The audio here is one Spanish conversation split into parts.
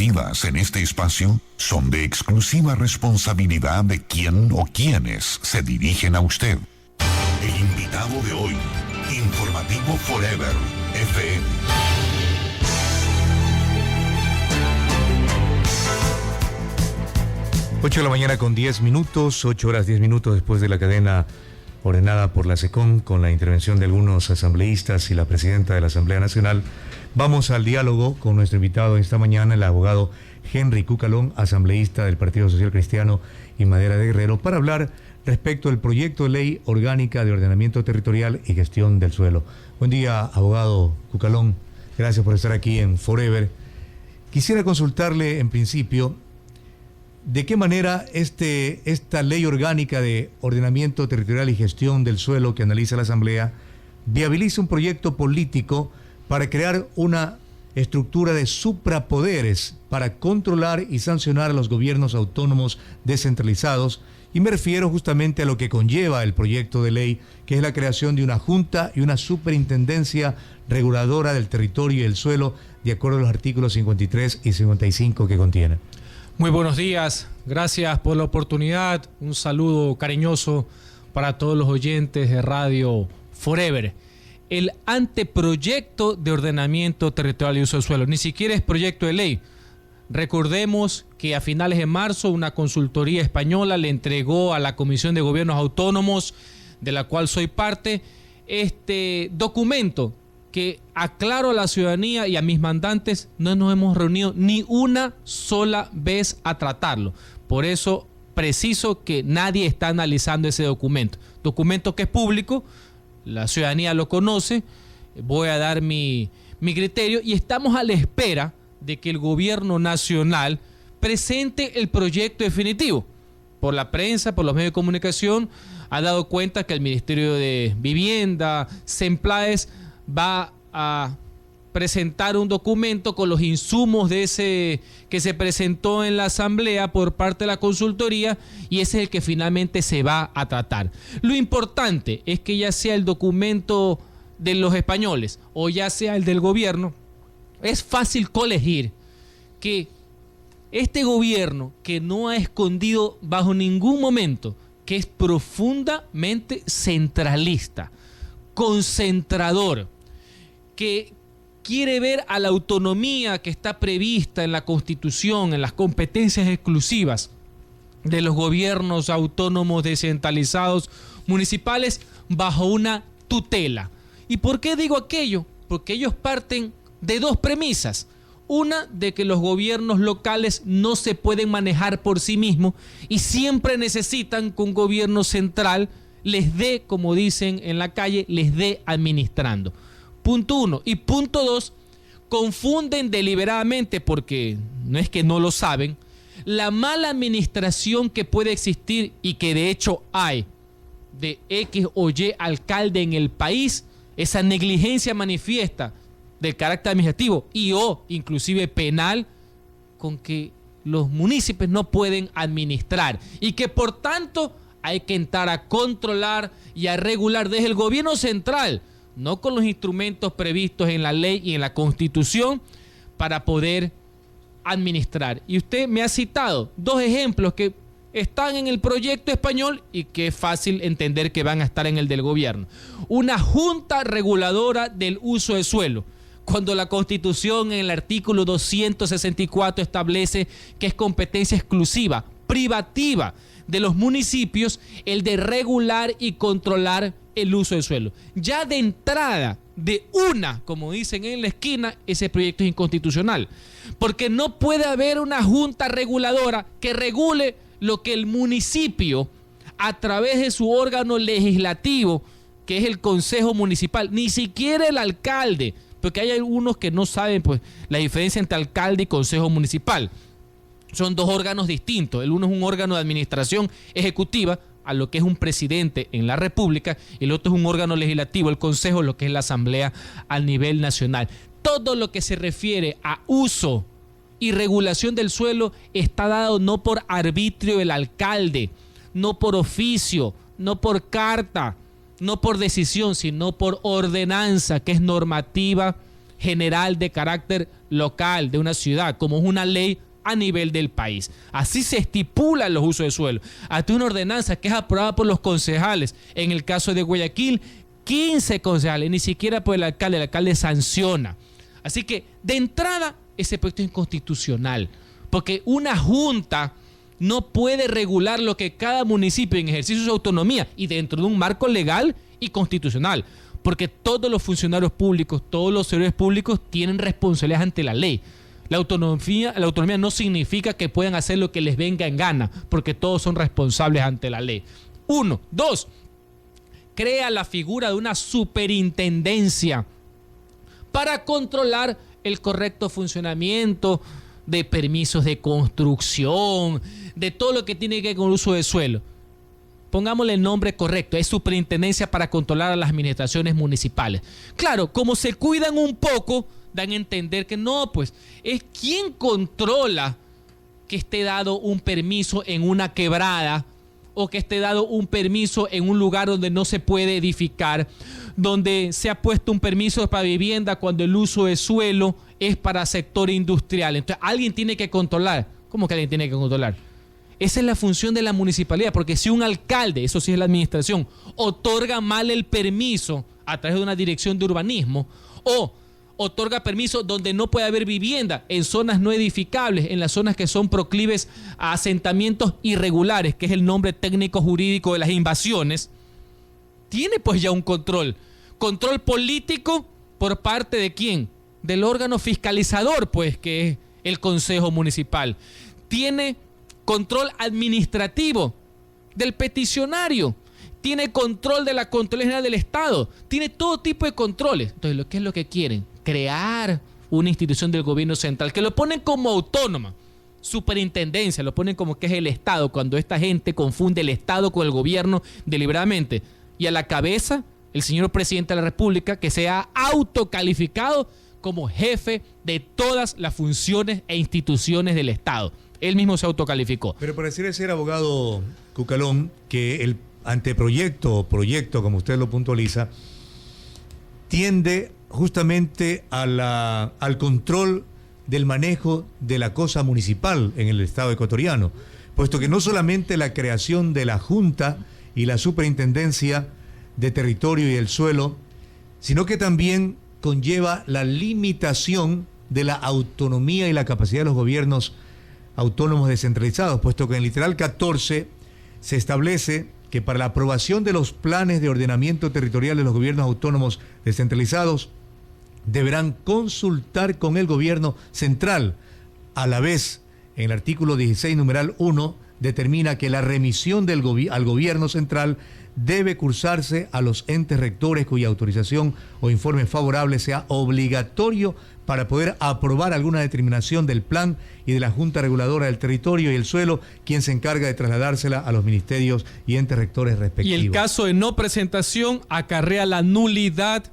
Activas en este espacio son de exclusiva responsabilidad de quien o quienes se dirigen a usted. El invitado de hoy, Informativo Forever FM. 8 de la mañana con 10 minutos, 8 horas 10 minutos después de la cadena ordenada por la SECON con la intervención de algunos asambleístas y la presidenta de la Asamblea Nacional. Vamos al diálogo con nuestro invitado esta mañana, el abogado Henry Cucalón, asambleísta del Partido Social Cristiano y Madera de Guerrero, para hablar respecto al proyecto de ley orgánica de ordenamiento territorial y gestión del suelo. Buen día, abogado Cucalón. Gracias por estar aquí en Forever. Quisiera consultarle en principio, ¿de qué manera esta ley orgánica de ordenamiento territorial y gestión del suelo que analiza la Asamblea viabiliza un proyecto político para crear una estructura de suprapoderes para controlar y sancionar a los gobiernos autónomos descentralizados? Y me refiero justamente a lo que conlleva el proyecto de ley, que es la creación de una junta y una superintendencia reguladora del territorio y el suelo, de acuerdo a los artículos 53 y 55 que contiene. Muy buenos días, gracias por la oportunidad, un saludo cariñoso para todos los oyentes de Radio Forever. El anteproyecto de ordenamiento territorial y uso del suelo, ni siquiera es proyecto de ley. Recordemos que a finales de marzo una consultoría española le entregó a la Comisión de Gobiernos Autónomos, de la cual soy parte, este documento que aclaro a la ciudadanía y a mis mandantes, no nos hemos reunido ni una sola vez a tratarlo. Por eso preciso que nadie está analizando ese documento. Documento que es público, la ciudadanía lo conoce, voy a dar mi criterio y estamos a la espera de que el gobierno nacional presente el proyecto definitivo. Por la prensa, por los medios de comunicación, ha dado cuenta que el Ministerio de Vivienda, SEMPLAES, va a presentar un documento con los insumos de ese que se presentó en la asamblea por parte de la consultoría, y ese es el que finalmente se va a tratar. Lo importante es que ya sea el documento de los españoles o ya sea el del gobierno, es fácil colegir que este gobierno, que no ha escondido bajo ningún momento que es profundamente centralista, concentrador, que quiere ver a la autonomía que está prevista en la Constitución, en las competencias exclusivas de los gobiernos autónomos descentralizados municipales bajo una tutela. ¿Y por qué digo aquello? Porque ellos parten de dos premisas. Una, de que los gobiernos locales no se pueden manejar por sí mismos y siempre necesitan que un gobierno central les dé, como dicen en la calle, les dé administrando. Punto uno. Y punto dos, confunden deliberadamente, porque no es que no lo saben, la mala administración que puede existir y que de hecho hay de X o Y alcalde en el país, esa negligencia manifiesta del carácter administrativo y o inclusive penal, con que los municipios no pueden administrar y que por tanto hay que entrar a controlar y a regular desde el gobierno central, no con los instrumentos previstos en la ley y en la Constitución para poder administrar. Y usted me ha citado dos ejemplos que están en el proyecto español y que es fácil entender que van a estar en el del gobierno. Una junta reguladora del uso de suelo, cuando la Constitución en el artículo 264 establece que es competencia exclusiva, privativa de los municipios el de regular y controlar el uso del suelo. Ya de entrada, de una, como dicen en la esquina, ese proyecto es inconstitucional, porque no puede haber una junta reguladora que regule lo que el municipio, a través de su órgano legislativo, que es el Consejo Municipal, ni siquiera el alcalde, porque hay algunos que no saben pues la diferencia entre alcalde y Consejo Municipal. Son dos órganos distintos. El uno es un órgano de administración ejecutiva, a lo que es un presidente en la República, y el otro es un órgano legislativo, el Consejo, lo que es la Asamblea a nivel nacional. Todo lo que se refiere a uso y regulación del suelo está dado no por arbitrio del alcalde, no por oficio, no por carta, no por decisión, sino por ordenanza, que es normativa general de carácter local de una ciudad, como es una ley a nivel del país. Así se estipulan los usos de suelo. Hasta una ordenanza que es aprobada por los concejales. En el caso de Guayaquil, 15 concejales, ni siquiera por el alcalde sanciona. Así que, de entrada, ese proyecto es inconstitucional, porque una junta no puede regular lo que cada municipio en ejercicio de su autonomía y dentro de un marco legal y constitucional, porque todos los funcionarios públicos, todos los servidores públicos tienen responsabilidades ante la ley. La autonomía no significa que puedan hacer lo que les venga en gana, porque todos son responsables ante la ley. 1. 2. Crea la figura de una superintendencia para controlar el correcto funcionamiento de permisos de construcción, de todo lo que tiene que ver con el uso de suelo. Pongámosle el nombre correcto, es superintendencia para controlar a las administraciones municipales. Claro, como se cuidan un poco, dan a entender que no, pues es quien controla que esté dado un permiso en una quebrada o que esté dado un permiso en un lugar donde no se puede edificar, donde se ha puesto un permiso para vivienda cuando el uso de suelo es para sector industrial. Entonces alguien tiene que controlar. ¿Cómo que alguien tiene que controlar? Esa es la función de la municipalidad, porque si un alcalde, eso sí es la administración, otorga mal el permiso a través de una dirección de urbanismo o otorga permiso donde no puede haber vivienda en zonas no edificables, en las zonas que son proclives a asentamientos irregulares, que es el nombre técnico jurídico de las invasiones, tiene pues ya un control político por parte de ¿quién? Del órgano fiscalizador, pues, que es el Consejo Municipal. Tiene control administrativo del peticionario, tiene control de la Contraloría General del Estado, tiene todo tipo de controles. Entonces, ¿qué es lo que quieren? Crear una institución del gobierno central que lo ponen como autónoma, superintendencia, lo ponen como que es el Estado, cuando esta gente confunde el Estado con el gobierno deliberadamente. Y a la cabeza, el señor presidente de la República, que se ha autocalificado como jefe de todas las funciones e instituciones del Estado. Él mismo se autocalificó. Pero pareciera ser, abogado Cucalón, que el anteproyecto o proyecto, como usted lo puntualiza, tiende justamente al control del manejo de la cosa municipal en el Estado ecuatoriano, puesto que no solamente la creación de la Junta y la Superintendencia de Territorio y el Suelo, sino que también conlleva la limitación de la autonomía y la capacidad de los gobiernos autónomos descentralizados, puesto que en el literal 14 se establece que para la aprobación de los planes de ordenamiento territorial de los gobiernos autónomos descentralizados deberán consultar con el gobierno central. A la vez, en el artículo 16, numeral 1, determina que la remisión al gobierno central debe cursarse a los entes rectores cuya autorización o informe favorable sea obligatorio para poder aprobar alguna determinación del plan y de la Junta Reguladora del Territorio y el Suelo, quien se encarga de trasladársela a los ministerios y entes rectores respectivos. Y el caso de no presentación acarrea la nulidad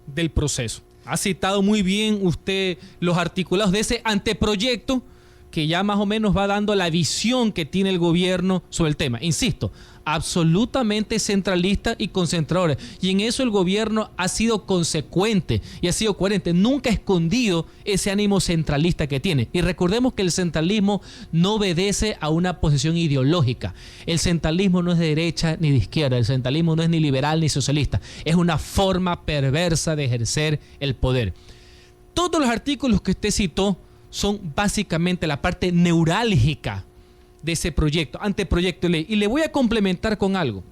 del proceso. Ha citado muy bien usted los articulados de ese anteproyecto que ya más o menos va dando la visión que tiene el gobierno sobre el tema. Insisto, absolutamente centralista y concentrador. Y en eso el gobierno ha sido consecuente y ha sido coherente. Nunca ha escondido ese ánimo centralista que tiene. Y recordemos que el centralismo no obedece a una posición ideológica. El centralismo no es de derecha ni de izquierda. El centralismo no es ni liberal ni socialista. Es una forma perversa de ejercer el poder. Todos los artículos que usted citó son básicamente la parte neurálgica de ese proyecto, anteproyecto de ley. Y le voy a complementar con algo.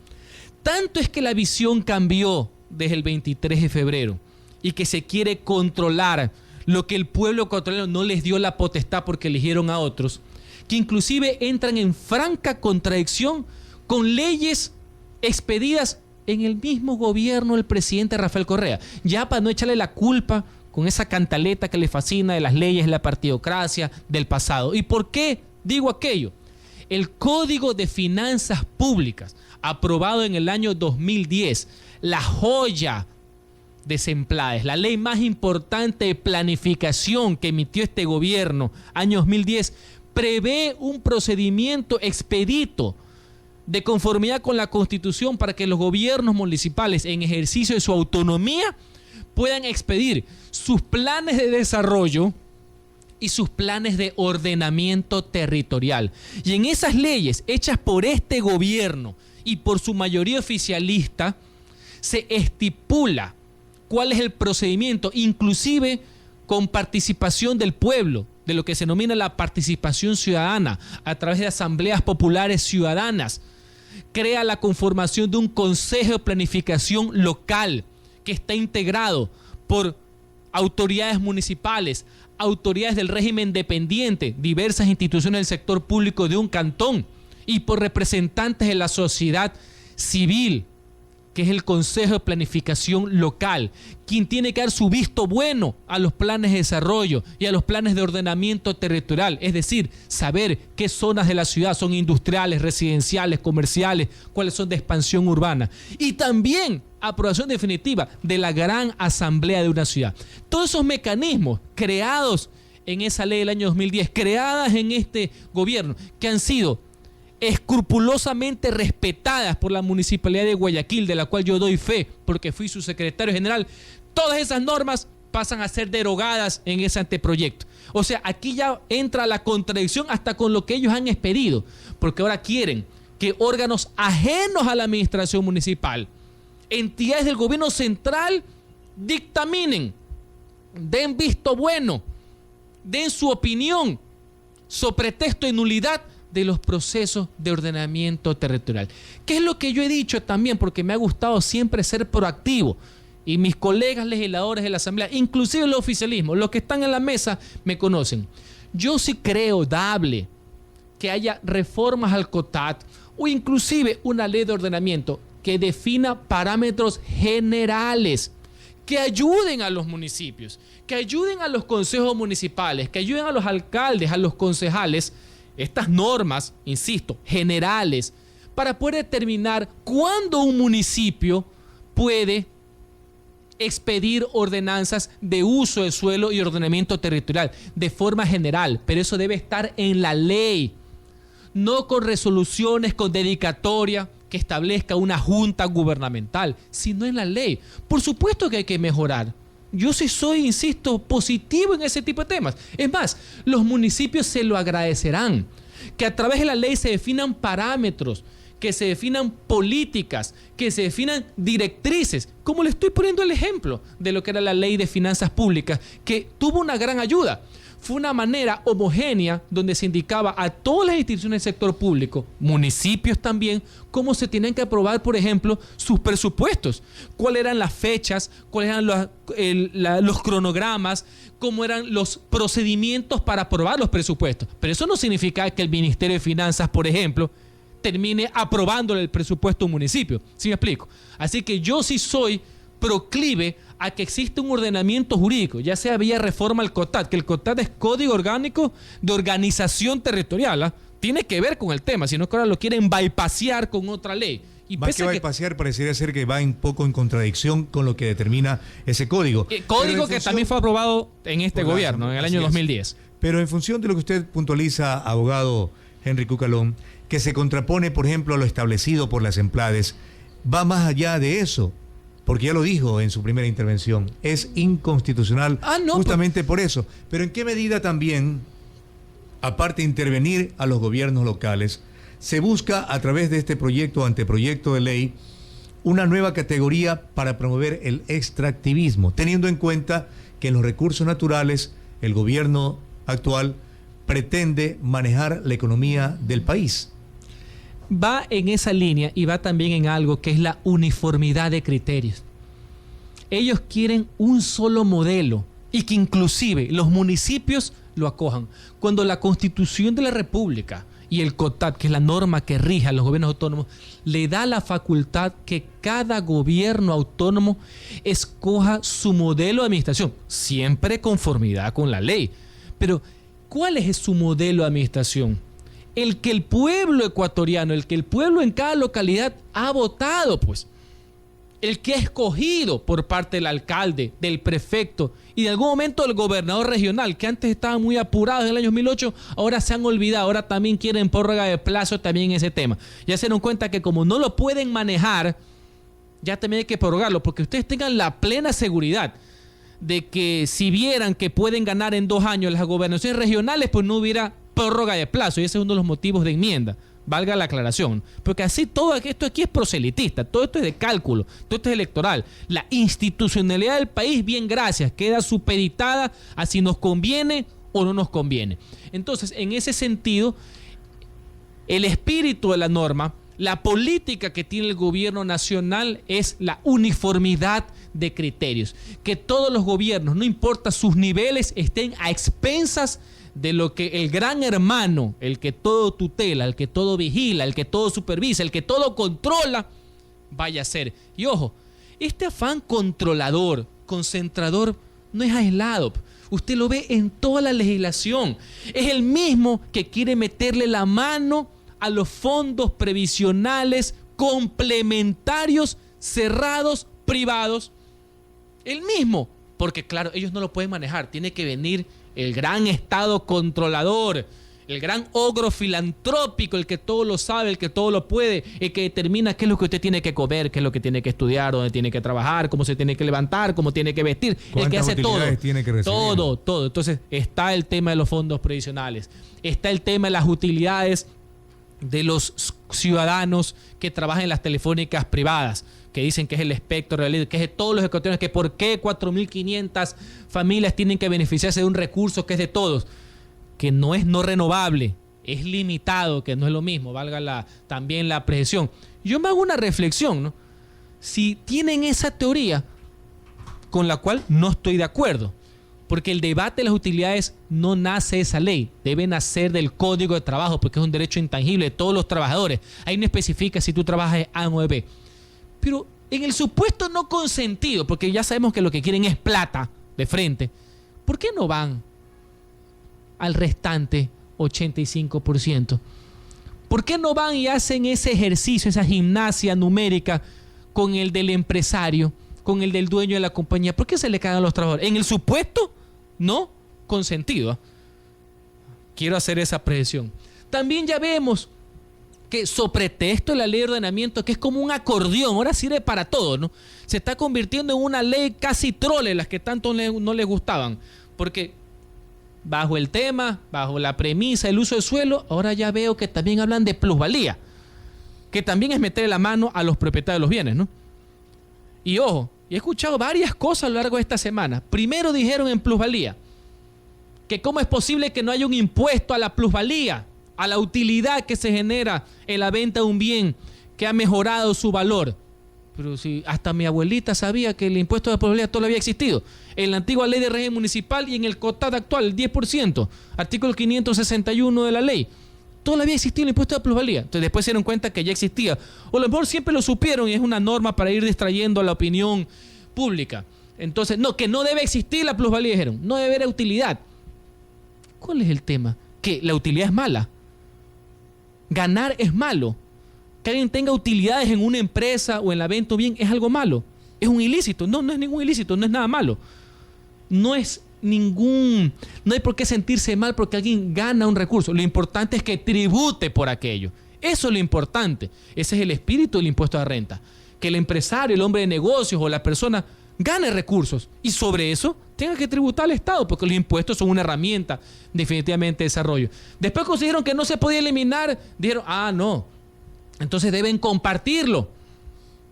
Tanto es que la visión cambió desde el 23 de febrero y que se quiere controlar lo que el pueblo ecuatoriano no les dio la potestad porque eligieron a otros, que inclusive entran en franca contradicción con leyes expedidas en el mismo gobierno del presidente Rafael Correa. Ya para no echarle la culpa con esa cantaleta que le fascina de las leyes de la partidocracia del pasado. ¿Y por qué digo aquello? El Código de Finanzas Públicas, aprobado en el año 2010, la joya de Semplades, la ley más importante de planificación que emitió este gobierno, año 2010, prevé un procedimiento expedito de conformidad con la Constitución para que los gobiernos municipales, en ejercicio de su autonomía, puedan expedir sus planes de desarrollo y sus planes de ordenamiento territorial. Y en esas leyes hechas por este gobierno y por su mayoría oficialista, se estipula cuál es el procedimiento, inclusive con participación del pueblo, de lo que se denomina la participación ciudadana, a través de asambleas populares ciudadanas. Crea la conformación de un consejo de planificación local que está integrado por autoridades municipales, autoridades del régimen dependiente, diversas instituciones del sector público de un cantón y por representantes de la sociedad civil, que es el Consejo de Planificación Local, quien tiene que dar su visto bueno a los planes de desarrollo y a los planes de ordenamiento territorial, es decir, saber qué zonas de la ciudad son industriales, residenciales, comerciales, cuáles son de expansión urbana. Y también aprobación definitiva de la gran asamblea de una ciudad. Todos esos mecanismos creados en esa ley del año 2010, creadas en este gobierno, que han sido escrupulosamente respetadas por la Municipalidad de Guayaquil, de la cual yo doy fe porque fui su secretario general, todas esas normas pasan a ser derogadas en ese anteproyecto. O sea, aquí ya entra la contradicción hasta con lo que ellos han expedido, porque ahora quieren que órganos ajenos a la administración municipal, entidades del gobierno central, dictaminen, den visto bueno, den su opinión, sobre pretexto de nulidad de los procesos de ordenamiento territorial. ¿Qué es lo que yo he dicho también? Porque me ha gustado siempre ser proactivo. Y mis colegas legisladores de la Asamblea, inclusive el oficialismo, los que están en la mesa, me conocen. Yo sí creo dable que haya reformas al COTAD o inclusive una ley de ordenamiento que defina parámetros generales que ayuden a los municipios, que ayuden a los consejos municipales, que ayuden a los alcaldes, a los concejales, estas normas, insisto, generales, para poder determinar cuándo un municipio puede expedir ordenanzas de uso de suelo y ordenamiento territorial de forma general, pero eso debe estar en la ley, no con resoluciones, con dedicatoria que establezca una junta gubernamental, sino en la ley. Por supuesto que hay que mejorar. Yo sí soy, insisto, positivo en ese tipo de temas. Es más, los municipios se lo agradecerán. Que a través de la ley se definan parámetros, que se definan políticas, que se definan directrices, como le estoy poniendo el ejemplo de lo que era la ley de finanzas públicas, que tuvo una gran ayuda. Fue una manera homogénea donde se indicaba a todas las instituciones del sector público, municipios también, cómo se tenían que aprobar, por ejemplo, sus presupuestos, cuáles eran las fechas, cuáles eran los cronogramas, cómo eran los procedimientos para aprobar los presupuestos. Pero eso no significa que el Ministerio de Finanzas, por ejemplo, termine aprobándole el presupuesto a un municipio. ¿Sí me explico? Así que yo sí soy proclive a que exista un ordenamiento jurídico, ya sea vía reforma al COTAD, que el COTAD es Código Orgánico de Organización Territorial, ¿eh? Tiene que ver con el tema, sino que ahora lo quieren bypassear con otra ley. Y más que bypassear, parecería ser que va un poco en contradicción con lo que determina ese código. Código que también fue aprobado en este gobierno, en el año 2010. Pero en función de lo que usted puntualiza, abogado Henry Cucalón, que se contrapone, por ejemplo, a lo establecido por las EMPLADES, va más allá de eso. Porque ya lo dijo en su primera intervención, es inconstitucional justamente por eso. Pero ¿en qué medida también, aparte de intervenir a los gobiernos locales, se busca a través de este proyecto o anteproyecto de ley una nueva categoría para promover el extractivismo, teniendo en cuenta que en los recursos naturales el gobierno actual pretende manejar la economía del país? Va en esa línea y va también en algo que es la uniformidad de criterios. Ellos quieren un solo modelo y que inclusive los municipios lo acojan. Cuando la Constitución de la República y el COTAD, que es la norma que rige a los gobiernos autónomos, le da la facultad que cada gobierno autónomo escoja su modelo de administración, siempre en conformidad con la ley. Pero, ¿cuál es su modelo de administración? El que el pueblo ecuatoriano, el que el pueblo en cada localidad ha votado, pues. El que ha escogido por parte del alcalde, del prefecto y de algún momento del gobernador regional, que antes estaban muy apurados en el año 2008, ahora se han olvidado, ahora también quieren prórroga de plazo también en ese tema. Ya se dieron cuenta que como no lo pueden manejar, ya también hay que prorrogarlo, porque ustedes tengan la plena seguridad de que si vieran que pueden ganar en 2 años las gobernaciones regionales, pues no hubiera prórroga de plazo, y ese es uno de los motivos de enmienda, valga la aclaración, porque así todo esto aquí es proselitista, todo esto es de cálculo, todo esto es electoral. La institucionalidad del país, bien gracias, queda supeditada a si nos conviene o no nos conviene. Entonces, en ese sentido, el espíritu de la norma, la política que tiene el gobierno nacional es la uniformidad de criterios, que todos los gobiernos, no importa sus niveles, estén a expensas de lo que el gran hermano, el que todo tutela, el que todo vigila, el que todo supervisa, el que todo controla, vaya a hacer. Y ojo, este afán controlador, concentrador, no es aislado. Usted lo ve en toda la legislación. Es el mismo que quiere meterle la mano a los fondos previsionales complementarios, cerrados, privados. El mismo. Porque claro, ellos no lo pueden manejar. Tiene que venir el gran Estado controlador, el gran ogro filantrópico, el que todo lo sabe, el que todo lo puede, el que determina qué es lo que usted tiene que comer, qué es lo que tiene que estudiar, dónde tiene que trabajar, cómo se tiene que levantar, cómo tiene que vestir, el que hace todo. Tiene que recibir. Todo. Entonces está el tema de los fondos previsionales, está el tema de las utilidades de los ciudadanos que trabajan en las telefónicas privadas, que dicen que es el espectro realidad, que es de todos los ecuatorianos, que por qué 4.500 familias tienen que beneficiarse de un recurso que es de todos, que no es no renovable, es limitado, que no es lo mismo, valga también la precisión. Yo me hago una reflexión, ¿no? Si tienen esa teoría, con la cual no estoy de acuerdo, porque el debate de las utilidades no nace de esa ley, debe nacer del Código de Trabajo, porque es un derecho intangible de todos los trabajadores. Ahí no especifica si tú trabajas en A o en B. Pero en el supuesto no consentido, porque ya sabemos que lo que quieren es plata de frente, ¿por qué no van al restante 85%? ¿Por qué no van y hacen ese ejercicio, esa gimnasia numérica con el del empresario, con el del dueño de la compañía? ¿Por qué se le caen a los trabajadores? En el supuesto no consentido. Quiero hacer esa precisión. También ya vemos que sobre pretexto de la ley de ordenamiento, que es como un acordeón, ahora sirve para todo, ¿no? Se está convirtiendo en una ley casi trole, las que tanto no les gustaban, porque bajo el tema, bajo la premisa del uso del suelo, ahora ya veo que también hablan de plusvalía, que también es meterle la mano a los propietarios de los bienes, ¿no? Y ojo, he escuchado varias cosas a lo largo de esta semana. Primero dijeron en plusvalía, que cómo es posible que no haya un impuesto a la plusvalía, a la utilidad que se genera en la venta de un bien que ha mejorado su valor. Pero si hasta mi abuelita sabía que el impuesto de la plusvalía todavía había existido. En la antigua ley de régimen municipal y en el COTAD actual, el 10%, artículo 561 de la ley, todavía había existido el impuesto de plusvalía. Entonces después se dieron cuenta que ya existía. O a lo mejor siempre lo supieron y es una norma para ir distrayendo a la opinión pública. Entonces, no, que no debe existir la plusvalía, dijeron. No debe haber utilidad. ¿Cuál es el tema? Que la utilidad es mala. Ganar es malo. Que alguien tenga utilidades en una empresa o en la venta o bien es algo malo. Es un ilícito. No, no es ningún ilícito, no es nada malo. No hay por qué sentirse mal porque alguien gana un recurso. Lo importante es que tribute por aquello. Eso es lo importante. Ese es el espíritu del impuesto de renta. Que el empresario, el hombre de negocios o la persona gane recursos y sobre eso tenga que tributar al Estado, porque los impuestos son una herramienta definitivamente de desarrollo. Después consideraron que no se podía eliminar, dijeron, no, entonces deben compartirlo,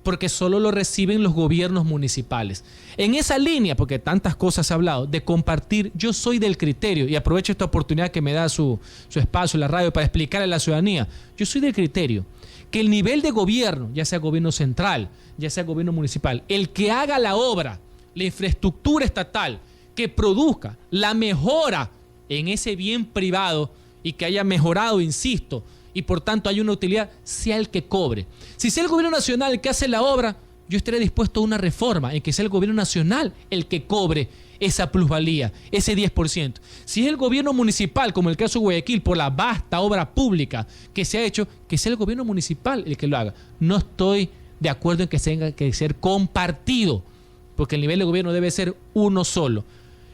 porque solo lo reciben los gobiernos municipales. En esa línea, porque tantas cosas se ha hablado, de compartir, yo soy del criterio, y aprovecho esta oportunidad que me da su espacio, la radio, para explicarle a la ciudadanía, yo soy del criterio que el nivel de gobierno, ya sea gobierno central, ya sea gobierno municipal, el que haga la obra, la infraestructura estatal, que produzca la mejora en ese bien privado y que haya mejorado, insisto, y por tanto hay una utilidad, sea el que cobre. Si sea el gobierno nacional el que hace la obra, yo estaría dispuesto a una reforma en que sea el gobierno nacional el que cobre esa plusvalía, ese 10%. Si es el gobierno municipal, como el caso de Guayaquil, por la vasta obra pública que se ha hecho, que sea el gobierno municipal el que lo haga. No estoy de acuerdo en que tenga que ser compartido, porque el nivel de gobierno debe ser uno solo.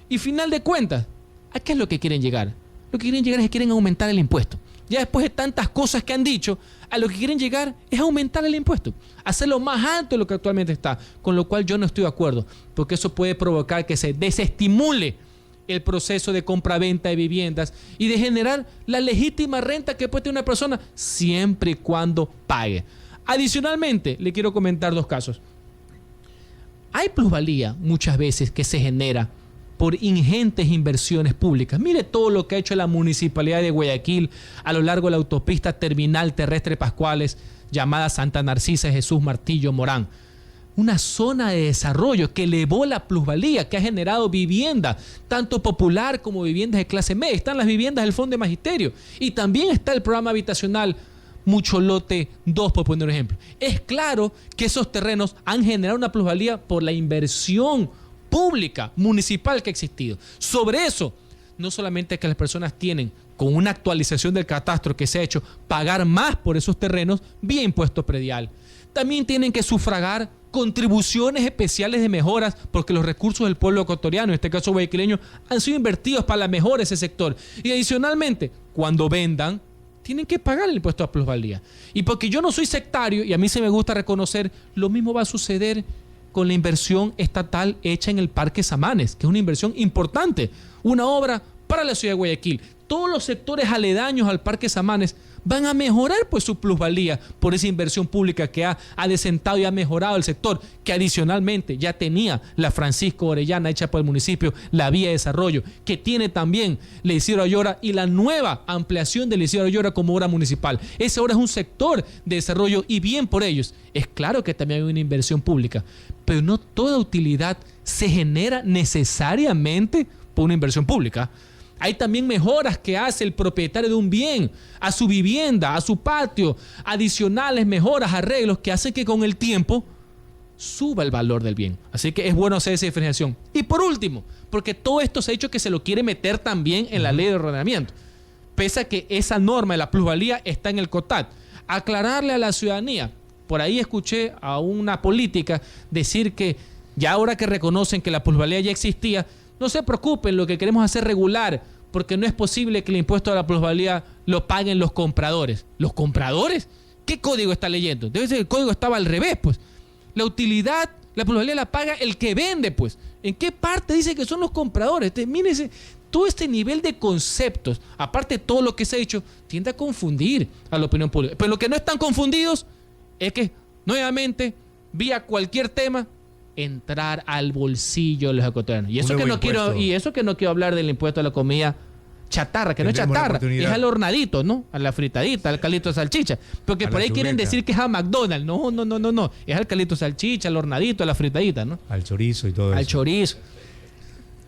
Y final de cuentas, ¿a qué es lo que quieren llegar? Lo que quieren llegar es que quieren aumentar el impuesto. ya después de tantas cosas que han dicho, a lo que quieren llegar es aumentar el impuesto, hacerlo más alto de lo que actualmente está, con lo cual yo no estoy de acuerdo, porque eso puede provocar que se desestimule el proceso de compra-venta de viviendas y de generar la legítima renta que puede tener una persona siempre y cuando pague. Adicionalmente, le quiero comentar 2 casos. Hay plusvalía muchas veces que se genera por ingentes inversiones públicas. Mire todo lo que ha hecho la Municipalidad de Guayaquil a lo largo de la autopista terminal terrestre Pascuales, llamada Santa Narcisa Jesús Martillo Morán. Una zona de desarrollo que elevó la plusvalía, que ha generado vivienda, tanto popular como viviendas de clase media. Están las viviendas del Fondo de Magisterio y también está el programa habitacional Mucho Lote 2, por poner un ejemplo. Es claro que esos terrenos han generado una plusvalía por la inversión pública, municipal que ha existido. Sobre eso, no solamente que las personas tienen, con una actualización del catastro que se ha hecho, pagar más por esos terrenos vía impuesto predial. También tienen que sufragar contribuciones especiales de mejoras porque los recursos del pueblo ecuatoriano, en este caso guayaquileño, han sido invertidos para la mejora de ese sector. Y adicionalmente, cuando vendan, tienen que pagar el impuesto a plusvalía. Y porque yo no soy sectario y a mí se me gusta reconocer, lo mismo va a suceder con la inversión estatal hecha en el Parque Samanes, que es una inversión importante, una obra para la ciudad de Guayaquil. Todos los sectores aledaños al Parque Samanes van a mejorar pues su plusvalía por esa inversión pública que ha adecentado y ha mejorado el sector, que adicionalmente ya tenía la Francisco Orellana hecha por el municipio, la vía de desarrollo, que tiene también la Isidro Ayora y la nueva ampliación de la Isidro Ayora como obra municipal. Esa obra es un sector de desarrollo y bien por ellos. Es claro que también hay una inversión pública, pero no toda utilidad se genera necesariamente por una inversión pública. Hay también mejoras que hace el propietario de un bien a su vivienda, a su patio, adicionales mejoras, arreglos que hacen que con el tiempo suba el valor del bien. Así que es bueno hacer esa diferenciación. Y por último, porque todo esto se ha dicho que se lo quiere meter también en la ley de ordenamiento, pese a que esa norma de la plusvalía está en el COTAD. Aclararle a la ciudadanía. Por ahí escuché a una política decir que ya ahora que reconocen que la plusvalía ya existía, no se preocupen, lo que queremos hacer regular, porque no es posible que el impuesto a la plusvalía lo paguen los compradores. ¿Los compradores? ¿Qué código está leyendo? Debe ser que el código estaba al revés, pues. La utilidad, la plusvalía la paga el que vende, pues. ¿En qué parte dice que son los compradores? Mírense, todo este nivel de conceptos, aparte de todo lo que se ha hecho, tiende a confundir a la opinión pública. Pero lo que no están confundidos es que, nuevamente, vía cualquier tema, entrar al bolsillo de los ecuatorianos. Y eso que no quiero hablar del impuesto a la comida chatarra, que no es chatarra, es al hornadito, ¿no? A la fritadita, al caldito de salchicha. Porque por ahí quieren decir que es a McDonald's. No. Es al caldito de salchicha, al hornadito, a la fritadita, ¿no? Al chorizo y todo eso. Al chorizo.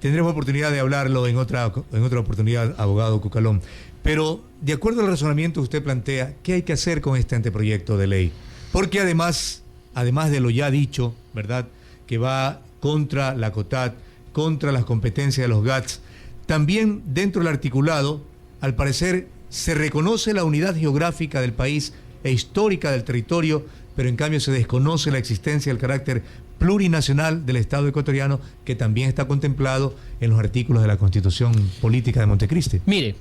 Tendremos oportunidad de hablarlo en otra oportunidad, abogado Cucalón. Pero, de acuerdo al razonamiento que usted plantea, ¿qué hay que hacer con este anteproyecto de ley? Porque además de lo ya dicho, ¿verdad?, que va contra la COTAD, contra las competencias de los GATS, también dentro del articulado, al parecer, se reconoce la unidad geográfica del país e histórica del territorio, pero en cambio se desconoce la existencia del carácter plurinacional del Estado ecuatoriano, que también está contemplado en los artículos de la Constitución Política de Montecristi. Mire,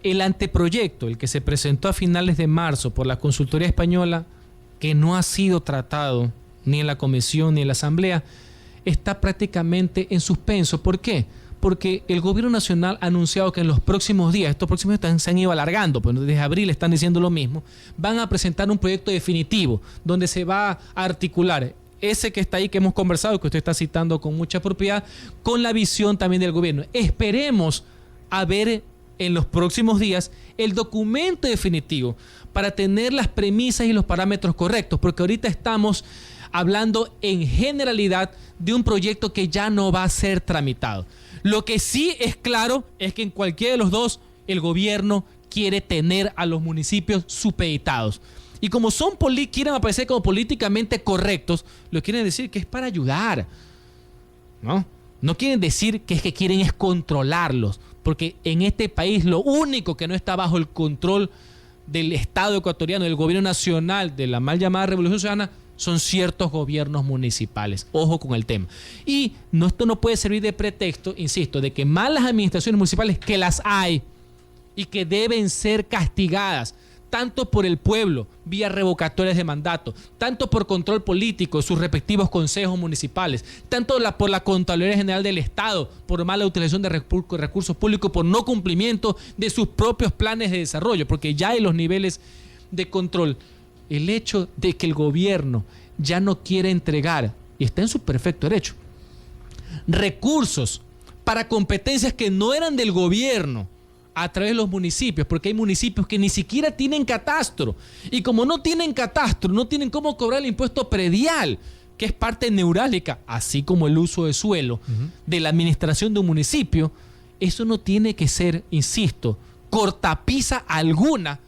el anteproyecto, el que se presentó a finales de marzo por la Consultoría Española, que no ha sido tratado ni en la comisión ni en la asamblea, está prácticamente en suspenso. ¿Por qué? Porque el gobierno nacional ha anunciado que en los próximos días, estos próximos días se han ido alargando, pues desde abril están diciendo lo mismo, van a presentar un proyecto definitivo donde se va a articular ese que está ahí, que hemos conversado, que usted está citando con mucha propiedad, con la visión también del gobierno. Esperemos a ver en los próximos días el documento definitivo para tener las premisas y los parámetros correctos, porque ahorita estamos hablando en generalidad de un proyecto que ya no va a ser tramitado. Lo que sí es claro es que en cualquiera de los dos el gobierno quiere tener a los municipios supeditados. Y como quieren aparecer como políticamente correctos, lo quieren decir que es para ayudar, ¿no? No quieren decir que es que quieren es controlarlos, porque en este país lo único que no está bajo el control del Estado ecuatoriano, del gobierno nacional, de la mal llamada Revolución Ciudadana, son ciertos gobiernos municipales. Ojo con el tema. Y esto no puede servir de pretexto, insisto, de que malas administraciones municipales, que las hay, y que deben ser castigadas, tanto por el pueblo, vía revocatorias de mandato, tanto por control político, sus respectivos consejos municipales, tanto por la Contraloría General del Estado, por mala utilización de recursos públicos, por no cumplimiento de sus propios planes de desarrollo, porque ya hay los niveles de control. El hecho de que el gobierno ya no quiere entregar, y está en su perfecto derecho, recursos para competencias que no eran del gobierno, a través de los municipios, porque hay municipios que ni siquiera tienen catastro. Y como no tienen catastro, no tienen cómo cobrar el impuesto predial, que es parte neurálgica, así como el uso de suelo, de la administración de un municipio. Eso no tiene que ser, insisto, cortapisa alguna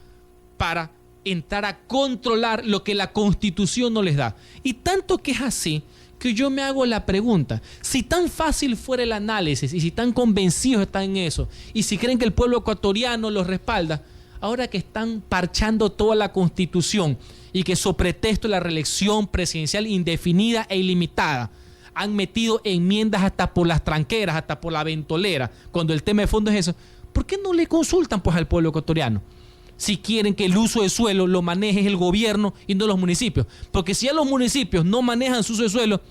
para entrar a controlar lo que la Constitución no les da. Y tanto que es así, que yo me hago la pregunta, si tan fácil fuera el análisis y si tan convencidos están en eso y si creen que el pueblo ecuatoriano los respalda, ahora que están parchando toda la Constitución y que sobre pretexto de la reelección presidencial indefinida e ilimitada han metido enmiendas hasta por las tranqueras, hasta por la ventolera, cuando el tema de fondo es eso, ¿por qué no le consultan pues al pueblo ecuatoriano? Si quieren que el uso de suelo lo maneje el gobierno y no los municipios. Porque si ya los municipios no manejan su uso de suelo,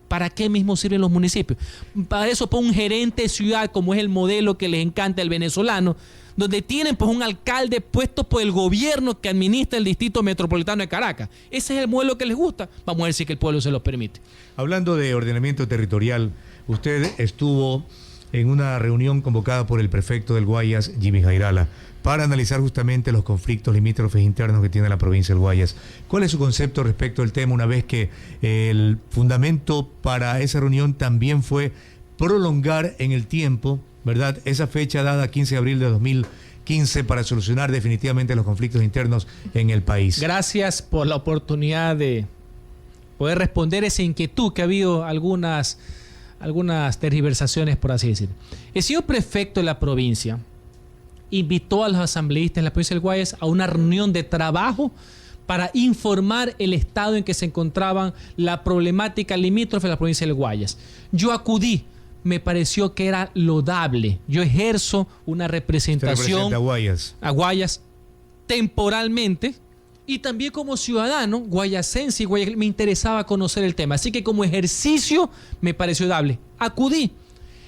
¿para qué mismo sirven los municipios? Para eso pon un gerente de ciudad, como es el modelo que les encanta el venezolano, donde tienen pues un alcalde puesto por el gobierno que administra el distrito metropolitano de Caracas. Ese es el modelo que les gusta. Vamos a ver si que el pueblo se lo permite. Hablando de ordenamiento territorial, usted estuvo en una reunión convocada por el prefecto del Guayas, Jimmy Jairala, para analizar justamente los conflictos limítrofes internos que tiene la provincia del Guayas. ¿Cuál es su concepto respecto al tema, una vez que el fundamento para esa reunión también fue prolongar en el tiempo, ¿verdad?, esa fecha dada 15 de abril de 2015 para solucionar definitivamente los conflictos internos en el país? Gracias por la oportunidad de poder responder esa inquietud, que ha habido algunas tergiversaciones, por así decir. El señor prefecto de la provincia invitó a los asambleístas de la provincia del Guayas a una reunión de trabajo para informar el estado en que se encontraban la problemática limítrofe de la provincia del Guayas. Yo acudí, me pareció que era lodable. Yo ejerzo una representación a Guayas temporalmente y también como ciudadano guayasense y me interesaba conocer el tema. Así que como ejercicio me pareció dable. Acudí.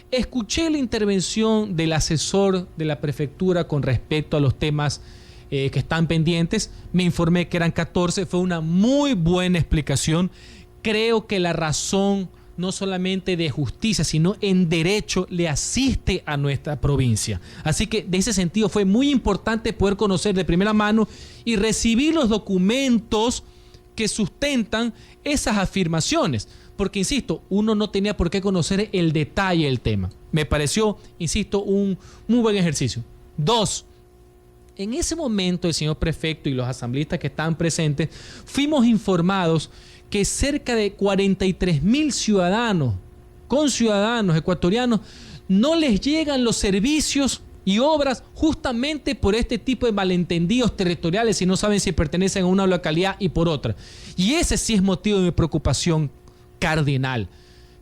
Escuché la intervención del asesor de la prefectura con respecto a los temas que están pendientes. Me informé que eran 14. Fue una muy buena explicación. Creo que la razón, no solamente de justicia, sino en derecho, le asiste a nuestra provincia. Así que de ese sentido fue muy importante poder conocer de primera mano y recibir los documentos que sustentan esas afirmaciones. Porque, insisto, uno no tenía por qué conocer el detalle del tema. Me pareció, insisto, un muy buen ejercicio. 2. En ese momento el señor prefecto y los asambleístas que estaban presentes fuimos informados que cerca de 43,000 ciudadanos, conciudadanos ecuatorianos, no les llegan los servicios y obras justamente por este tipo de malentendidos territoriales y no saben si pertenecen a una localidad y por otra. Y ese sí es motivo de mi preocupación cardinal,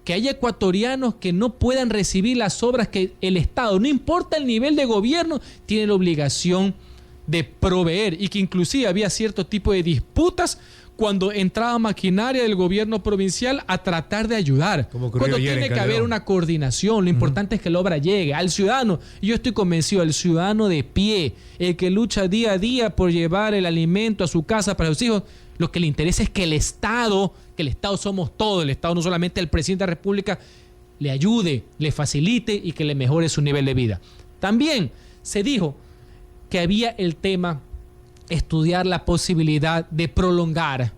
que haya ecuatorianos que no puedan recibir las obras que el Estado, no importa el nivel de gobierno, tiene la obligación de proveer, y que inclusive había cierto tipo de disputas cuando entraba maquinaria del gobierno provincial a tratar de ayudar, cuando tiene que haber una coordinación. Lo importante es que la obra llegue al ciudadano. Yo estoy convencido, el ciudadano de pie, el que lucha día a día por llevar el alimento a su casa para sus hijos, lo que le interesa es que el Estado somos todos, el Estado no solamente el presidente de la República, le ayude, le facilite y que le mejore su nivel de vida. También se dijo que había el tema estudiar la posibilidad de prolongar,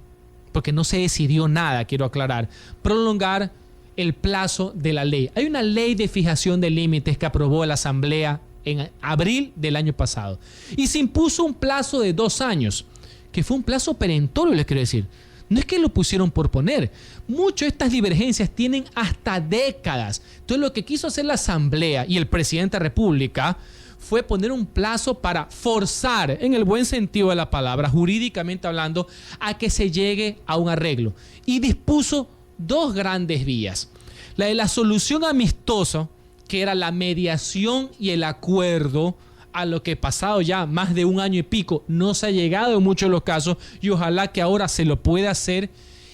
porque no se decidió nada, quiero aclarar, prolongar el plazo de la ley. Hay una ley de fijación de límites que aprobó la Asamblea en abril del año pasado y se impuso un plazo de 2 años, que fue un plazo perentorio, les quiero decir. No es que lo pusieron por poner. Muchas de estas divergencias tienen hasta décadas. Entonces lo que quiso hacer la Asamblea y el presidente de la República fue poner un plazo para forzar, en el buen sentido de la palabra, jurídicamente hablando, a que se llegue a un arreglo. Y dispuso 2 grandes vías. La de la solución amistosa, que era la mediación y el acuerdo a lo que pasado ya más de un año y pico no se ha llegado en muchos de los casos, y ojalá que ahora se lo pueda hacer,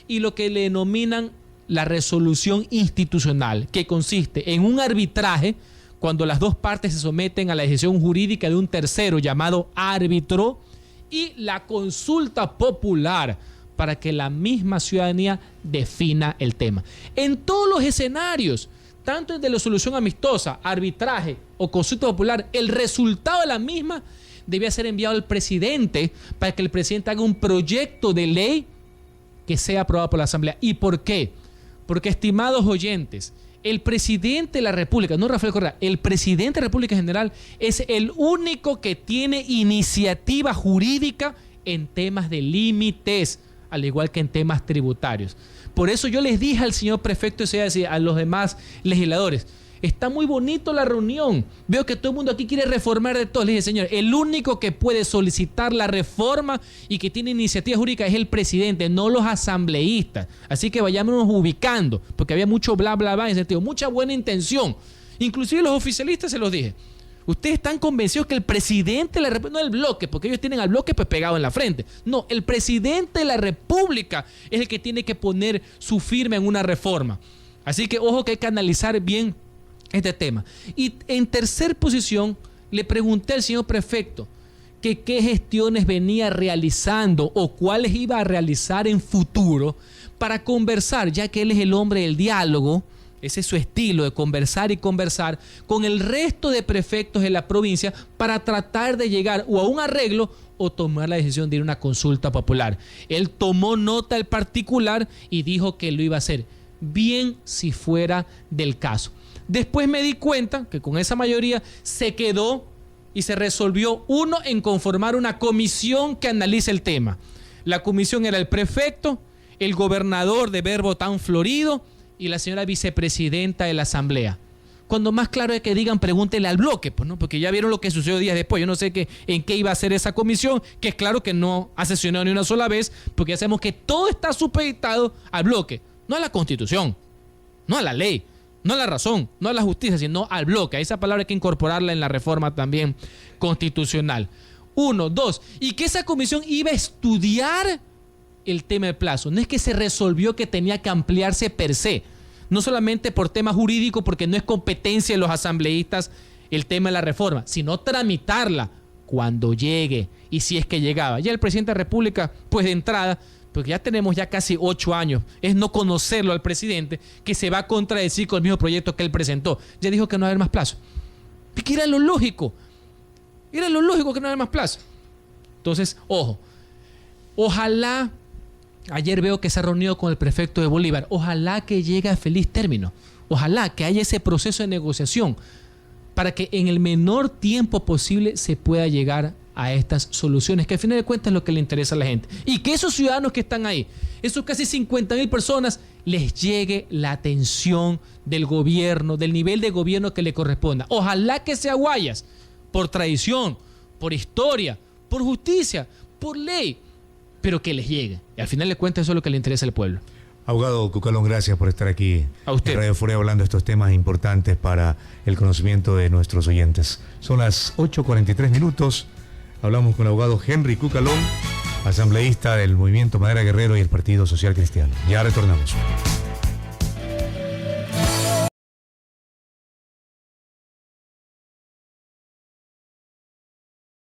y lo que le denominan la resolución institucional, que consiste en un arbitraje cuando las dos partes se someten a la decisión jurídica de un tercero llamado árbitro, y la consulta popular para que la misma ciudadanía defina el tema. En todos los escenarios, tanto el de la solución amistosa, arbitraje o consulta popular, el resultado de la misma debía ser enviado al presidente para que el presidente haga un proyecto de ley que sea aprobado por la Asamblea. ¿Y por qué? Porque, estimados oyentes, el presidente de la República, no Rafael Correa, el presidente de la República en general es el único que tiene iniciativa jurídica en temas de límites, al igual que en temas tributarios. Por eso yo les dije al señor prefecto y a los demás legisladores, está muy bonito la reunión, veo que todo el mundo aquí quiere reformar de todo. Le dije, señor, el único que puede solicitar la reforma y que tiene iniciativa jurídica es el presidente, no los asambleístas. Así que vayámonos ubicando, porque había mucho bla bla bla en ese sentido, mucha buena intención. Inclusive los oficialistas se los dije. Ustedes están convencidos que el presidente de la República, no el bloque, porque ellos tienen al bloque pues pegado en la frente. No, el presidente de la República es el que tiene que poner su firma en una reforma. Así que ojo que hay que analizar bien este tema. Y en tercer posición, le pregunté al señor prefecto que qué gestiones venía realizando o cuáles iba a realizar en futuro para conversar, ya que él es el hombre del diálogo. Ese es su estilo, de conversar y conversar con el resto de prefectos de la provincia para tratar de llegar o a un arreglo o tomar la decisión de ir a una consulta popular. Él tomó nota del particular y dijo que lo iba a hacer, bien si fuera del caso. Después me di cuenta que con esa mayoría se quedó y se resolvió, uno, en conformar una comisión que analice el tema. La comisión era el prefecto, el gobernador de verbo tan florido y la señora vicepresidenta de la Asamblea. Cuando más claro es que digan, pregúntenle al bloque, pues, ¿no? Porque ya vieron lo que sucedió días después. Yo no sé en qué iba a ser esa comisión, que es claro que no ha sesionado ni una sola vez, porque ya sabemos que todo está supeditado al bloque, no a la Constitución, no a la ley, no a la razón, no a la justicia, sino al bloque. A esa palabra hay que incorporarla en la reforma también constitucional. 1, 2, y que esa comisión iba a estudiar el tema del plazo. No es que se resolvió que tenía que ampliarse per se, no solamente por tema jurídico, porque no es competencia de los asambleístas el tema de la reforma, sino tramitarla cuando llegue, y si es que llegaba. Ya el presidente de la República, pues de entrada, porque ya tenemos ya casi 8 años, es no conocerlo al presidente, que se va a contradecir con el mismo proyecto que él presentó. Ya dijo que no va a haber más plazo. Porque era lo lógico que no va a haber más plazo. Entonces, ojo, ojalá, ayer veo que se ha reunido con el prefecto de Bolívar, ojalá que llegue a feliz término, ojalá que haya ese proceso de negociación para que en el menor tiempo posible se pueda llegar a estas soluciones, que al final de cuentas es lo que le interesa a la gente, y que esos ciudadanos que están ahí, esos casi 50,000 personas, les llegue la atención del gobierno, del nivel de gobierno que le corresponda. Ojalá que sea Guayas, por tradición, por historia, por justicia, por ley, pero que les llegue. Y al final de cuentas eso es lo que le interesa al pueblo. Abogado Cucalón, gracias por estar aquí a usted en Radio Forever hablando de estos temas importantes para el conocimiento de nuestros oyentes. Son las 8:43. Hablamos con el abogado Henry Cucalón, asambleísta del Movimiento Madera Guerrero y el Partido Social Cristiano. Ya retornamos.